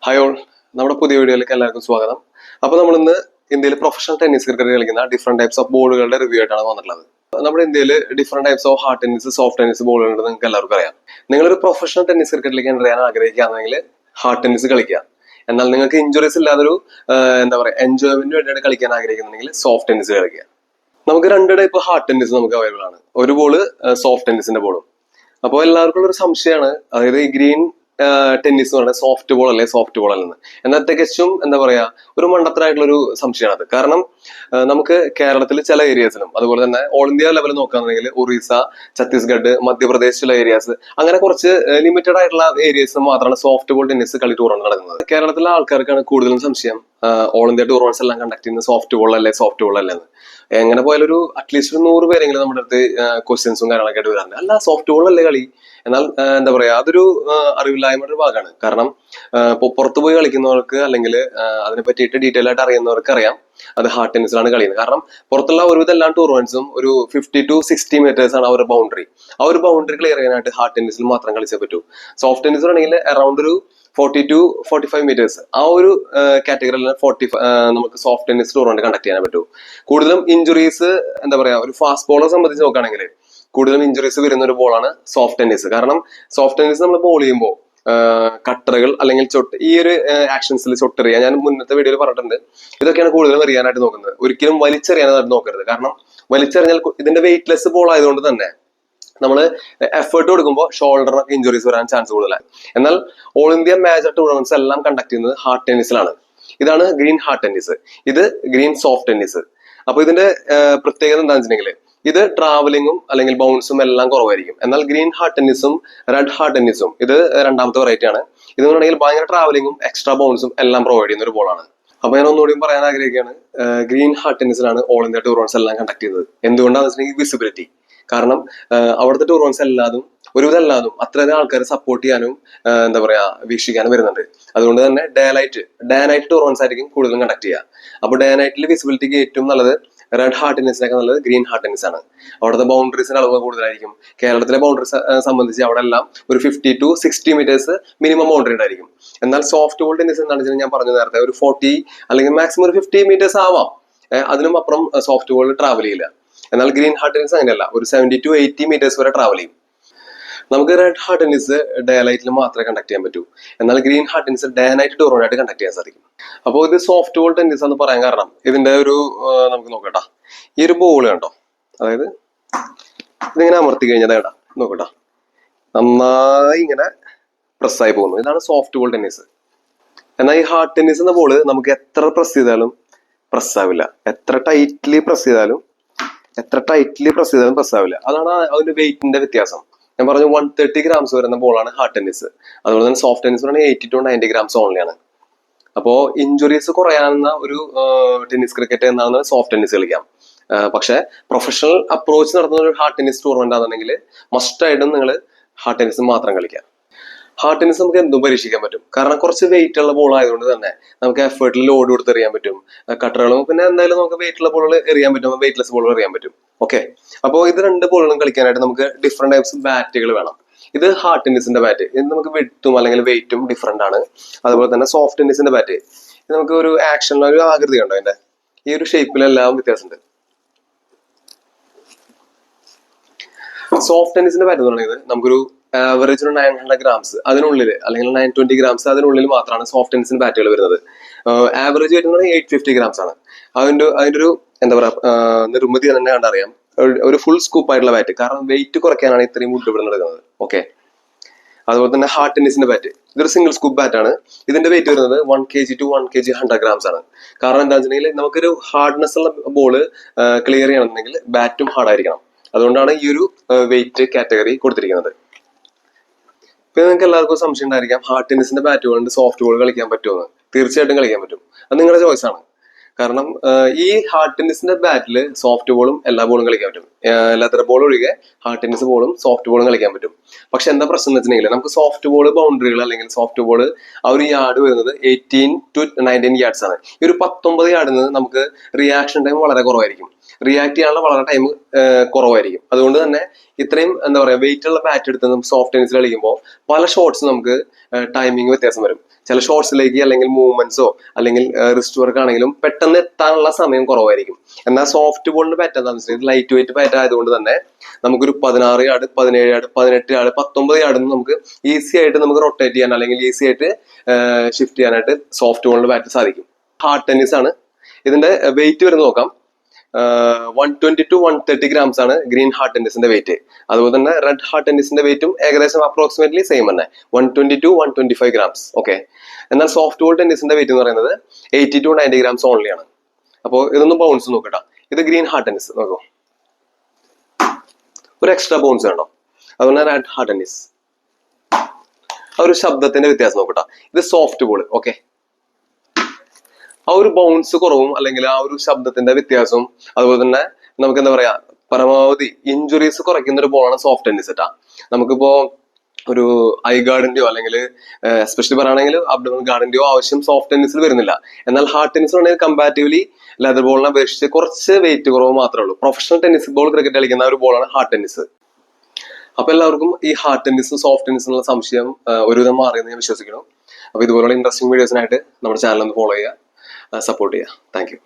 Hi all, നമ്മുടെ പുതിയ വീഡിയോയിലേക്ക് എല്ലാവർക്കും സ്വാഗതം. അപ്പോൾ നമ്മൾ ഇന്ന് ഇന്ത്യയിൽ പ്രൊഫഷണൽ ടെന്നീസ് ക്രിക്കറ്റ് കളിക്കുന്ന ഡിഫറെന്റ് ടൈപ്സ് ഓഫ് ബോളുകളുടെ റിവ്യൂ ആയിട്ടാണ് വന്നിട്ടുള്ളത്. നമ്മുടെ ഇന്ത്യയിൽ different types of hard tennis, soft tennis ബോളുകളുണ്ട്. നിങ്ങൾക്ക് എല്ലാവർക്കും അറിയാം. നിങ്ങളൊരു പ്രൊഫഷണൽ ടെന്നീസ് ക്രിക്കറ്റിലേക്ക് എൻ്റർ ചെയ്യാൻ ആഗ്രഹിക്കുകയാണെങ്കിൽ ഹാർഡ് ടെന്നീസ് കളിക്കുക. എന്നാൽ നിങ്ങൾക്ക് ഇഞ്ചുറീസ് ഇല്ലാതൊരു എൻജോയ്മെന്റിന് വേണ്ടിയിട്ട് കളിക്കാൻ ആഗ്രഹിക്കുന്നുണ്ടെങ്കിൽ സോഫ്റ്റ് ടെന്നീസ് കളിക്കുക. നമുക്ക് രണ്ട് ടൈപ്പ് ഹാർഡ് ടെന്നീസ് നമുക്ക് അവൈലബിൾ ആണ്. ഒരു ബോള് സോഫ്റ്റ് ടെന്നീസിന്റെ ബോളും. അപ്പോൾ എല്ലാവർക്കും ഒരു സംശയമാണ്, അതായത് ഈ ഗ്രീൻ ടെന്നീസ് എന്ന് പറയുന്നത് സോഫ്റ്റ് ബോൾ അല്ലെ സോഫ്റ്റ് ബോൾ അല്ലെന്ന്. എന്നാൽ തികച്ചും ഒരു മണ്ടത്തരായിട്ടുള്ള ഒരു സംശയമാണ് അത്. കാരണം നമുക്ക് കേരളത്തിൽ ചില ഏരിയാസിലും അതുപോലെ തന്നെ ഓൾ ഇന്ത്യ ലെവലിൽ നോക്കുകയാണെന്നുണ്ടെങ്കിൽ ഒറീസ, ഛത്തീസ്ഗഡ്, മധ്യപ്രദേശ് ചില ഏരിയാസ്, അങ്ങനെ കുറച്ച് ലിമിറ്റഡ് ആയിട്ടുള്ള ഏരിയാസ് മാത്രമാണ് സോഫ്റ്റ് ബോൾ ടെന്നീസ് കളി ടൂർണമെന്റ് നടക്കുന്നത്. കേരളത്തിലെ ആൾക്കാർക്കാണ് കൂടുതലും സംശയം ഓൾ ഇന്ത്യ ടൂർണമെന്റ്സ് എല്ലാം കണ്ടക്ട് ചെയ്യുന്നത് സോഫ്റ്റ് ബോൾ അല്ലെ സോഫ്റ്റ് ബോൾ അല്ലെന്ന്. എങ്ങനെ പോയാലും അറ്റ്ലീസ്റ്റ് ഒരു 100 പേരെങ്കിലും നമ്മുടെ അടുത്ത് ക്വസ്റ്റ്യൻസും കാര്യങ്ങളൊക്കെ ആയിട്ട് വരാറുണ്ട്. അല്ല, സോഫ്റ്റ് ബോൾ അല്ലേ കളി? എന്നാൽ അതൊരു അറിവില്ലായ്മയുടെ ഒരു ഭാഗമാണ്. കാരണം പുറത്തു പോയി കളിക്കുന്നവർക്ക് അല്ലെങ്കിൽ അതിനെ പറ്റിയിട്ട് ഡീറ്റെയിൽ ആയിട്ട് അറിയുന്നവർക്ക് അറിയാം അത് ഹാർഡ് ടെന്നീസിലാണ് കളിയുന്നത്. കാരണം പുറത്തുള്ള ഒരുവിധ എല്ലാ ടൂർണമെന്റ്സും ഒരു 50 to 60 മീറ്റേഴ്സ് ആണ് അവരുടെ ബൗണ്ടറി. ആ ഒരു ബൗണ്ടറി ക്ലിയർ ചെയ്യാനായിട്ട് ഹാർഡ് ടെന്നീസിൽ മാത്രം കളിച്ചേ പറ്റൂ. സോഫ്റ്റ് ടെന്നീസ് ആണെങ്കിൽ അറൌണ്ട് ഒരു 40 to 45 മീറ്റേഴ്സ്, ആ ഒരു കാറ്റഗറിയിൽ നമുക്ക് സോഫ്റ്റ് ടെന്നീസ് ടൂർണമെന്റ് കണ്ടക്ട് ചെയ്യാൻ പറ്റൂ. കൂടുതലും ഇഞ്ചുറീസ് ഒരു ഫാസ്റ്റ് ബോളറെ സംബന്ധിച്ച് നോക്കുകയാണെങ്കിൽ കൂടുതലും ഇഞ്ചുറീസ് വരുന്ന ഒരു ബോളാണ് സോഫ്റ്റ് ടെന്നീസ്. കാരണം സോഫ്റ്റ് ടെന്നീസ് നമ്മൾ ബോൾ ചെയ്യുമ്പോൾ കട്ടറുകൾ അല്ലെങ്കിൽ ഈ ഒരു ആക്ഷൻസിൽ ചൊട്ടെറിയുക, ഞാൻ മുന്നത്തെ വീഡിയോയിൽ പറഞ്ഞിട്ടുണ്ട്, ഇതൊക്കെയാണ് കൂടുതലും എറിയാനായിട്ട് നോക്കുന്നത്. ഒരിക്കലും വലിച്ചെറിയാനായിട്ട് നോക്കരുത്. കാരണം വലിച്ചെറിഞ്ഞാൽ ഇതിന്റെ വെയിറ്റ്ലെസ് ബോൾ ആയതുകൊണ്ട് തന്നെ നമ്മൾ എഫേർട്ട് കൊടുക്കുമ്പോൾ ഷോൾഡറിനൊക്കെ ഇഞ്ചുറീസ് വരാൻ ചാൻസ് കൂടുതലാണ്. എന്നാൽ ഓൾ ഇന്ത്യ മേജർ ടൂർണമെന്റ്സ് എല്ലാം കണ്ടക്ട് ചെയ്യുന്നത് ഹാർഡ് ടെന്നീസിലാണ്. ഇതാണ് ഗ്രീൻ ഹാർഡ് ടെന്നീസ്, ഇത് ഗ്രീൻ സോഫ്റ്റ് ടെന്നീസ്. അപ്പൊ ഇതിന്റെ പ്രത്യേകത എന്താണെന്ന് വെച്ചിട്ടുണ്ടെങ്കിൽ ഇത് ട്രാവലിങ്ങും അല്ലെങ്കിൽ ബൗൺസും എല്ലാം കുറവായിരിക്കും. എന്നാൽ ഗ്രീൻ ഹാർഡ് ടെന്നീസും റെഡ് ഹാർഡ് ടെന്നീസും ഇത് രണ്ടാമത്തെ വെറൈറ്റി ആണ്. ഇതെന്നുണ്ടെങ്കിൽ ഭയങ്കര ട്രാവലിങ്ങും എക്സ്ട്രാ ബൗൺസും എല്ലാം പ്രൊവൈഡ് ചെയ്യുന്ന ഒരു ബോളാണ്. അപ്പൊ ഞാൻ ഒന്നുകൂടിയും പറയാൻ ആഗ്രഹിക്കുകയാണ്, ഗ്രീൻ ഹാർഡ് ടെന്നീസിലാണ് ഓൾ ഇന്ത്യ ടൂർണമെന്റ്സ് എല്ലാം കണ്ടക്ട് ചെയ്യുന്നത്. എന്തുകൊണ്ടാണെന്ന് വെച്ചിട്ടുണ്ടെങ്കിൽ വിസിബിലിറ്റി. കാരണം അവിടുത്തെ ടൂർണമെന്റ്സ് ഒരുവിധം എല്ലാതും അത്രയധികം ആൾക്കാർ സപ്പോർട്ട് ചെയ്യാനും വീക്ഷിക്കാനും വരുന്നുണ്ട്. അതുകൊണ്ട് തന്നെ ഡേ നൈറ്റ് ടൂർണമെന്റ്സ് ആയിരിക്കും കൂടുതലും കണ്ടക്ട് ചെയ്യുക. അപ്പൊ ഡേ നൈറ്റിൽ വിസിബിലിറ്റിക്ക് ഏറ്റവും നല്ലത് റെഡ് ഹാർഡ് ടെന്നീസിനൊക്കെ നല്ലത് ഗ്രീൻ ഹാർഡ് ടെന്നീസ് ആണ്. അവിടുത്തെ ബൗണ്ടറീസിന്റെ അളവ് കൂടുതലായിരിക്കും. കേരളത്തിലെ ബൗണ്ടറീസ് സംബന്ധിച്ച് അവിടെ എല്ലാം ഒരു 50 to 60 മീറ്റേഴ്സ് മിനിമം ബൗണ്ടറി ഉണ്ടായിരിക്കും. എന്നാൽ സോഫ്റ്റ് ബോൾ ടെന്നീസ് എന്താണെന്ന് വെച്ചാൽ ഞാൻ പറഞ്ഞു നേരത്തെ ഒരു 40 അല്ലെങ്കിൽ മാക്സിമം ഒരു 50 മീറ്റേഴ്സ് ആവാം. അതിനും അപ്പുറം സോഫ്റ്റ് ബോൾ ട്രാവൽ ചെയ്യില്ല. എന്നാൽ ഗ്രീൻ ഹാർഡ് ടെന്നീസ് അങ്ങനെയല്ല, ഒരു 70 to 80 മീറ്റേഴ്സ് വരെ ട്രാവൽ ചെയ്യും. നമുക്ക് റെഡ് ഹാർഡ് ടെന്നീസ് ഡേ ലൈറ്റിൽ മാത്രമേ കണ്ടക്ട് ചെയ്യാൻ പറ്റൂ. എന്നാൽ green hard tennis day night tournament ആയിട്ട് കണ്ടക്ട് ചെയ്യാൻ സാധിക്കും. അപ്പോൾ ഇത് സോഫ്റ്റ് ബോൾ ടെന്നീസ് എന്ന് പറയാൻ കാരണം ഇതിന്റെ നമുക്ക് നോക്കട്ടാ, ഈ ഒരു ബോൾ കണ്ടോ, അതായത് ഇതിങ്ങനെ അമർത്തി കഴിഞ്ഞാൽ കേട്ടാ നോക്കട്ടാ, നന്നായി ഇങ്ങനെ പ്രസ്സായി പോകുന്നു. ഇതാണ് സോഫ്റ്റ് ബോൾ ടെന്നീസ്. എന്നാൽ ഈ ഹാർഡ് ടെന്നീസ് എന്ന ബോള് നമുക്ക് എത്ര പ്രസ് ചെയ്താലും പ്രസ്സാവില്ല, എത്ര ടൈറ്റ്ലി പ്രസ് ചെയ്താലും പ്രസ്സാവില്ല. അതാണ് അതിന്റെ വെയിറ്റിന്റെ വ്യത്യാസം. ഞാൻ പറഞ്ഞു 130 ഗ്രാംസ് വരുന്ന ബോളാണ് ഹാർഡ് ടെന്നീസ്. അതുപോലെ തന്നെ സോഫ്റ്റ് ടെന്നീസ് 80 to 90 ഗ്രാംസ് ഓൺലിയാണ്. അപ്പോ ഇഞ്ചുറീസ് കുറയാവുന്ന ഒരു ടെന്നീസ് ക്രിക്കറ്റ് എന്നാണ് സോഫ്റ്റ് ടെന്നീസ് കളിക്കാം. പക്ഷെ പ്രൊഫഷണൽ അപ്രോച്ച് നടത്തുന്ന ഒരു ഹാർഡ് ടെന്നീസ് ടൂർണമെന്റ് ആണെന്നുണ്ടെങ്കിൽ മസ്റ്റായിട്ടും നിങ്ങൾ ഹാർഡ് ടെന്നീസ് മാത്രം കളിക്കാം. ഹാർഡ് ടെന്നീസ് നമുക്ക് എന്തും പരീക്ഷിക്കാൻ പറ്റും. കാരണം കുറച്ച് വെയിറ്റ് ഉള്ള ബോൾ ആയതുകൊണ്ട് തന്നെ നമുക്ക് എഫേർട്ടിൽ ലോഡ് കൊടുത്ത് എറിയാൻ പറ്റും. കട്ടറുകളും പിന്നെ എന്തായാലും നമുക്ക് വെയിറ്റ് ഉള്ള ബോളുകൾ എറിയാൻ പറ്റും, വെയിറ്റ്ലെസ് ബോളുകൾ എറിയാൻ പറ്റും. ഓക്കെ, അപ്പോൾ ഇത് രണ്ട് ബോളുകളും കളിക്കാനായിട്ട് നമുക്ക് ഡിഫറെന്റ് ടൈപ്സ് ബാറ്റുകൾ വേണം. ഇത് ഹാർഡ് ടെന്നീസിന്റെ ബാറ്റ്, ഇത് നമുക്ക് വിഡ്ത്തും അല്ലെങ്കിൽ വെയിറ്റും ഡിഫറെന്റ് ആണ്. അതുപോലെ തന്നെ സോഫ്റ്റ് ടെന്നീസിന്റെ ബാറ്റ്, ഇത് നമുക്ക് ഒരു ആക്ഷനിൽ ഒരു ആകൃതി കണ്ടോ, അതിന്റെ ഈ ഒരു ഷേപ്പിലെല്ലാം വ്യത്യാസമുണ്ട്. സോഫ്റ്റ് ടെന്നീസിന്റെ ബാറ്റ് എന്ന് പറയുന്നത് നമുക്കൊരു ആവറേജ് ഒരു 900 ഗ്രാംസ് അതിനുള്ളിൽ അല്ലെങ്കിൽ 920 ഗ്രാംസ് അതിനുള്ളിൽ മാത്രമാണ് സോഫ്റ്റ് ടെന്നീസിന്റെ ബാറ്റുകൾ വരുന്നത്. ആവറേജ് വരുന്നത് 850 ഗ്രാംസ് ആണ്. അതിന്റെ ഒരു നിർമ്മിതി തന്നെ കണ്ടറിയാം, ഒരു ഫുൾ സ്കൂപ്പ് ആയിട്ടുള്ള ബാറ്റ്. കാരണം വെയിറ്റ് കുറയ്ക്കാനാണ് ഇത്രയും വുഡ് ഇവിടെ നടക്കുന്നത്. ഓക്കെ, അതുപോലെ തന്നെ ഹാർഡ് ടെന്നീസിന്റെ ബാറ്റ്, ഇതൊരു സിംഗിൾ സ്കൂപ്പ് ബാറ്റ് ആണ്. ഇതിന്റെ വെയിറ്റ് വരുന്നത് 1 kg to 1 kg 100 ഗ്രാംസ് ആണ്. കാരണം എന്താ വെച്ചിട്ടുണ്ടെങ്കിൽ നമുക്കൊരു ഹാർഡ്നെസ് ഉള്ള ബോള് ക്ലിയർ ചെയ്യണമെന്നുണ്ടെങ്കിൽ ബാറ്റും ഹാർഡ് ആയിരിക്കണം. അതുകൊണ്ടാണ് ഈ ഒരു വെയിറ്റ് കാറ്റഗറി കൊടുത്തിരിക്കുന്നത്. ഇപ്പൊ നിങ്ങൾക്ക് എല്ലാവർക്കും സംശയം ഉണ്ടായിരിക്കാം, ഹാർഡ് ടെന്നീസിന്റെ ബാറ്റ് കൊണ്ട് സോഫ്റ്റ് ബോൾ കളിക്കാൻ പറ്റുമെന്ന്. തീർച്ചയായിട്ടും കളിക്കാൻ പറ്റും, അത് നിങ്ങളുടെ ചോയ്സ് ആണ്. കാരണം ഈ ഹാർഡ് ടെന്നീസിന്റെ ബാറ്റിൽ സോഫ്റ്റ് ബോളും എല്ലാ ബോളും കളിക്കാൻ പറ്റും. ലെതർ ബോൾ ഒഴികെ ഹാർഡ് ടെന്നീസ് ബോളും സോഫ്റ്റ് ബോളും കളിക്കാൻ പറ്റും. പക്ഷെ എന്താ പ്രശ്നം എന്ന് വെച്ചിട്ടുണ്ടെങ്കിൽ നമുക്ക് സോഫ്റ്റ് ബോൾ ബൗണ്ടറികൾ അല്ലെങ്കിൽ സോഫ്റ്റ് ബോൾ ആ ഒരു യാർഡ് വരുന്നത് 18 to 19 യാർഡ്സ് ആണ്. ഈ ഒരു 19 യാർഡിൽ നിന്ന് നമുക്ക് റിയാക്ഷൻ ടൈം വളരെ കുറവായിരിക്കും. റിയാക്ട് ചെയ്യാനുള്ള വളരെ ടൈം കുറവായിരിക്കും. അതുകൊണ്ട് തന്നെ ഇത്രയും എന്താ പറയുക വെയിറ്റ് ഉള്ള ബാറ്റ് എടുത്ത് നമുക്ക് സോഫ്റ്റ് ടെന്നീസിൽ കളിക്കുമ്പോൾ പല ഷോട്ട്സ് നമുക്ക് ടൈമിങ് വ്യത്യാസം വരും. ചില ഷോട്ട്സിലേക്ക് അല്ലെങ്കിൽ മൂവ്മെന്റ്സോ അല്ലെങ്കിൽ റിസ്റ്റ് വർക്ക് ആണെങ്കിലും പെട്ടെന്ന് എത്താനുള്ള സമയം കുറവായിരിക്കും. എന്നാൽ സോഫ്റ്റ് ബോളിന്റെ ബാറ്റ് എന്താണെന്ന് വെച്ചാൽ ലൈറ്റ് വെയിറ്റ് ബാറ്റ് ആയതുകൊണ്ട് തന്നെ നമുക്കൊരു 16 യാർഡ്, 17 യാർഡ്, 18 യാർഡ്, 19 യാർഡ് നമുക്ക് ഈസി ആയിട്ട് നമുക്ക് റൊട്ടേറ്റ് ചെയ്യാൻ അല്ലെങ്കിൽ ഈസി ആയിട്ട് ഷിഫ്റ്റ് ചെയ്യാനായിട്ട് സോഫ്റ്റ് ബോളിന്റെ ബാറ്റ് സാധിക്കും. ഹാർഡ് ടെന്നീസ് ആണ്. ഇതിന്റെ വെയിറ്റ് വരുന്ന നോക്കാം. 120 to 130 grams ആണ് ഗ്രീൻ ഹാർട്ട് ടെന്നീസിന്റെ വെയിറ്റ്. അതുപോലെ തന്നെ റെഡ് ഹാർട്ട് ടെന്നീസിന്റെ വെയിറ്റും ഏകദേശം അപ്രോക്സിമേറ്റ്ലി സെയിം തന്നെ, 120 to 125 grams. ഓക്കെ. എന്നാൽ സോഫ്റ്റ് ബോൾ ടെന്നീസിന്റെ വെയിറ്റ് എന്ന് പറയുന്നത് 80 to 90 grams ഓൺലി ആണ്. അപ്പോൾ ഇതൊന്നും ബൗൺസ് നോക്കട്ടെ. ഇത് ഗ്രീൻ ഹാർട്ട് ടെന്നീസ് നോക്കൂ, ഒരു എക്സ്ട്രാ ബൗൺസ് വേണ്ടോ. അതുപോലെ റെഡ് ഹാർട്ട് ടെന്നീസ് ആ ഒരു ശബ്ദത്തിന്റെ വ്യത്യാസം നോക്കട്ടെ. ഇത് സോഫ്റ്റ് ബോൾ. ഓക്കെ. ആ ഒരു ബൗൺസ് കുറവും അല്ലെങ്കിൽ ആ ഒരു ശബ്ദത്തിന്റെ വ്യത്യാസവും അതുപോലെ തന്നെ നമുക്ക് എന്താ പറയാ പരമാവധി ഇഞ്ചുറീസ് കുറയ്ക്കുന്ന ഒരു ബോളാണ് സോഫ്റ്റ് ടെന്നീസ് കേട്ടാ. നമുക്കിപ്പോ ഒരു ഐ ഗാർഡിന്റെയോ അല്ലെങ്കിൽ എസ്പെഷ്യലി പറയുകയാണെങ്കിൽ അബ്ഡോമിനൽ ഗാർഡിന്റെയോ ആവശ്യം സോഫ്റ്റ് ടെന്നീസിൽ വരുന്നില്ല. എന്നാൽ ഹാർഡ് ടെന്നീസിലാണെങ്കിൽ കമ്പാരിറ്റീവ്ലി ലെതർ ബോളിനെ അപേക്ഷിച്ച് കുറച്ച് വെയിറ്റ് കുറവ് മാത്രമേ ഉള്ളൂ. പ്രൊഫഷണൽ ടെന്നീസ് ബോൾ ക്രിക്കറ്റ് കളിക്കുന്ന ഒരു ബോളാണ് ഹാർഡ് ടെന്നീസ്. അപ്പൊ എല്ലാവർക്കും ഈ ഹാർഡ് ടെന്നീസും സോഫ്റ്റ് ടെന്നീസിനുള്ള സംശയം ഒരുവിധം മാറിയെന്ന് ഞാൻ വിശ്വസിക്കുന്നു. അപ്പൊ ഇതുപോലുള്ള ഇൻട്രസ്റ്റിംഗ് വീഡിയോസിനായിട്ട് നമ്മുടെ ചാനൽ ഒന്ന് ഫോളോ ചെയ്യുക, സപ്പോർട്ട് ചെയ്യുക. Thank you.